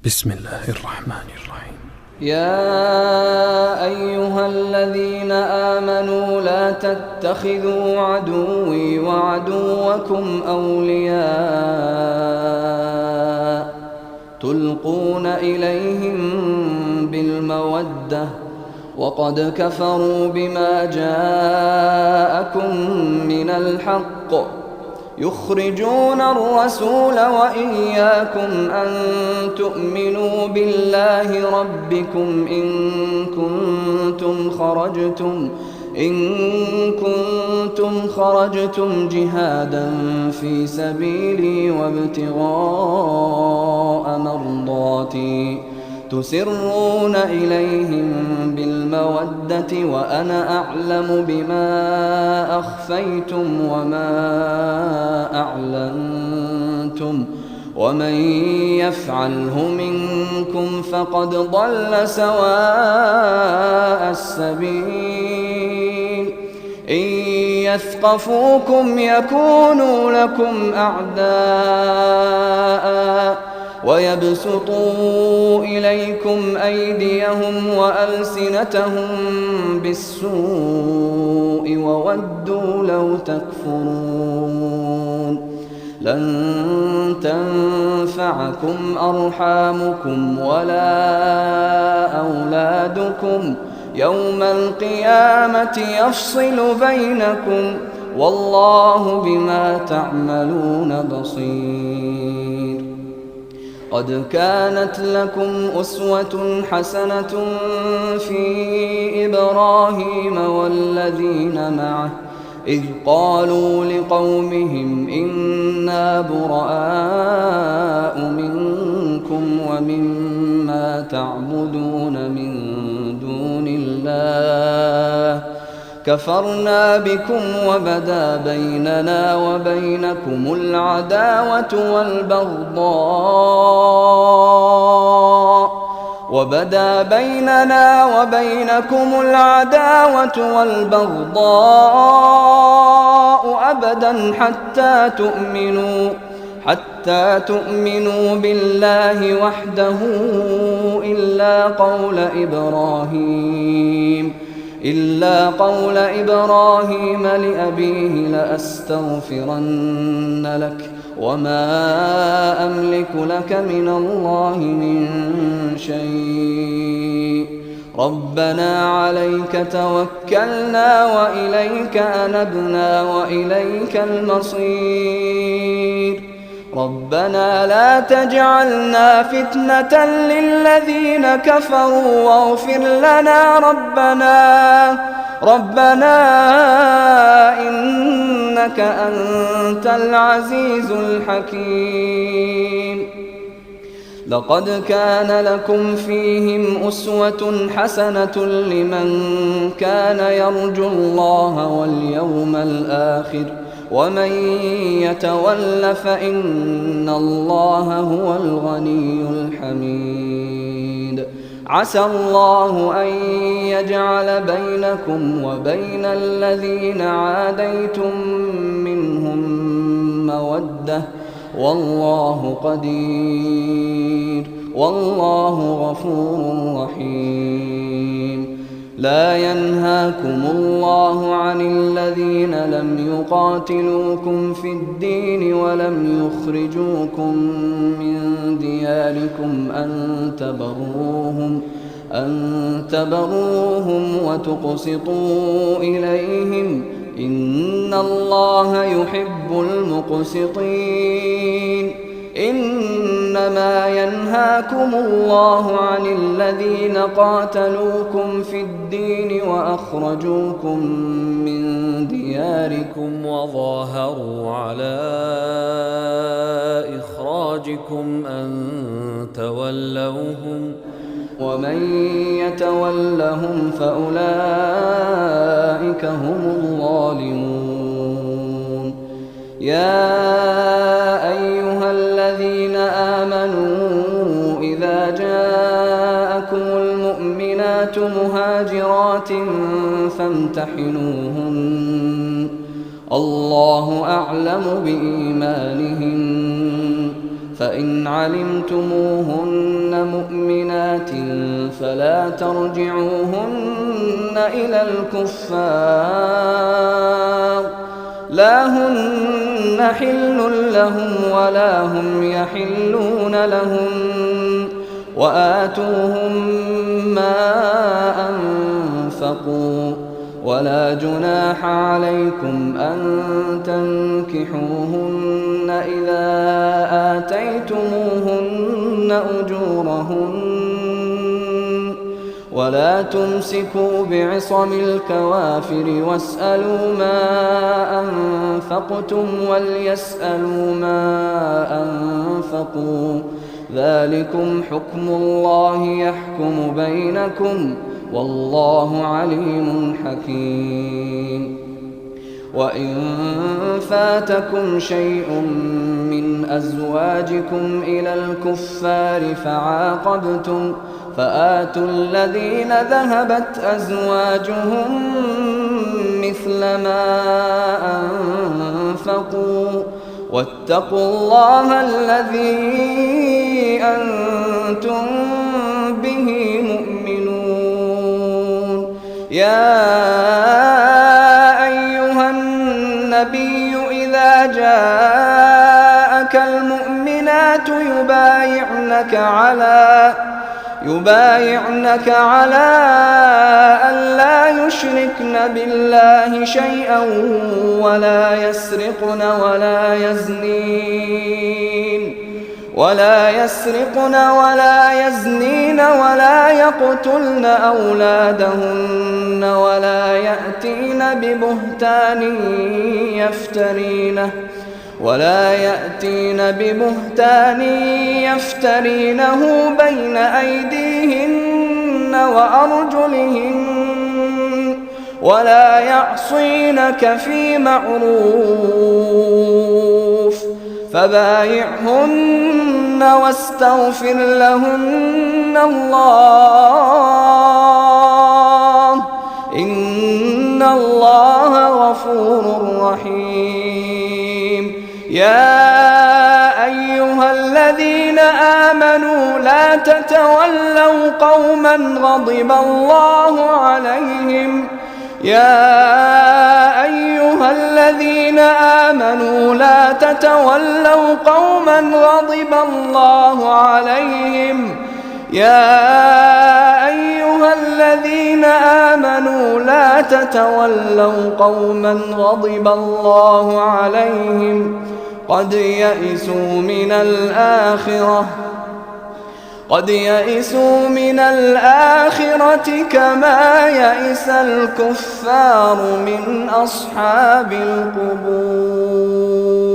بسم الله الرحمن الرحيم. يا أيها الذين آمنوا لا تتخذوا عدوي وعدوكم أولياء تلقون إليهم بالمودة وقد كفروا بما جاءكم من الحق يخرجون الرسول وإياكم أن تؤمنوا بالله ربكم إن كنتم خرجتم جهادا في سبيلي وابتغاء مرضاتي تسرون إليهم بالمودة وأنا أعلم بما أخفيتم وما أعلنتم ومن يفعله منكم فقد ضل سواء السبيل إن يثقفوكم يكونوا لكم أعداء ويبسطوا إليكم أيديهم وألسنتهم بالسوء وودوا لو تكفرون لن تنفعكم أرحامكم ولا أولادكم يوم القيامة يفصل بينكم والله بما تعملون بصير. قد كانت لكم أسوة حسنة في إبراهيم والذين معه إذ قالوا لقومهم إنا براء منكم ومما تعبدون من دون الله كفرنا بكم وبدا بيننا وبينكم العداوة والبغضاء أبدا حتى تؤمنوا بالله وحده إلا قول إبراهيم لأبيه لأستغفرن لك وما أملك لك من الله من شيء ربنا عليك توكلنا وإليك أنبنا وإليك المصير ربنا لا تجعلنا فتنة للذين كفروا واغفر لنا ربنا إنك أنت العزيز الحكيم. لقد كان لكم فيهم أسوة حسنة لمن كان يرجو الله واليوم الآخر ومن يتول فإن الله هو الغني الحميد. عسى الله أن يجعل بينكم وبين الذين عاديتم منهم مودة والله قدير والله غفور رحيم. لا ينهاكم الله عن الذين لم يقاتلوكم في الدين ولم يخرجوكم من دياركم أن تبروهم وتقسطوا إليهم إن الله يحب المقسطين. إنما ينهاكم الله عن الذين قاتلوكم في الدين وأخرجوكم من دياركم وظاهروا على إخراجكم أن تولوهم ومن يتولهم فأولئك هم الظالمون. يا أيها الذين آمنوا إذا جاءكم المؤمنات مهاجرات فامتحنوهن الله أعلم بإيمانهن فإن علمتموهن مؤمنات فلا ترجعوهن إلى الكفار لا هن حل لهم ولا هم يحلون لهم وآتوهم ما أنفقوا ولا جناح عليكم أن تنكحوهن إذا آتيتموهن أجورهن ولا تمسكوا بعصم الكوافر واسألوا ما أنفقتم وليسألوا ما أنفقوا ذلكم حكم الله يحكم بينكم والله عليم حكيم. وإن فاتكم شيء من أزواجكم إلى الكفار فعاقبتم فآتوا الذين ذهبت أزواجهم مثل ما أنفقوا واتقوا الله الذي أنتم به مؤمنون. يا أيها النبي إذا جاءك المؤمنات يبايعنك على أن لا يشركن بالله شيئا ولا يسرقن ولا يزنين ولا يقتلن أولادهن ولا يأتين ببهتان يفترينه بين أيديهن وأرجلهن ولا يعصينك في معروف فبايعهن واستغفر لهن الله إن الله غفور رحيم. يا أيها الذين آمنوا لا تتولوا قوما غضب الله عليهم قد يئسوا من الآخرة كما يئس الكفار من أصحاب القبور.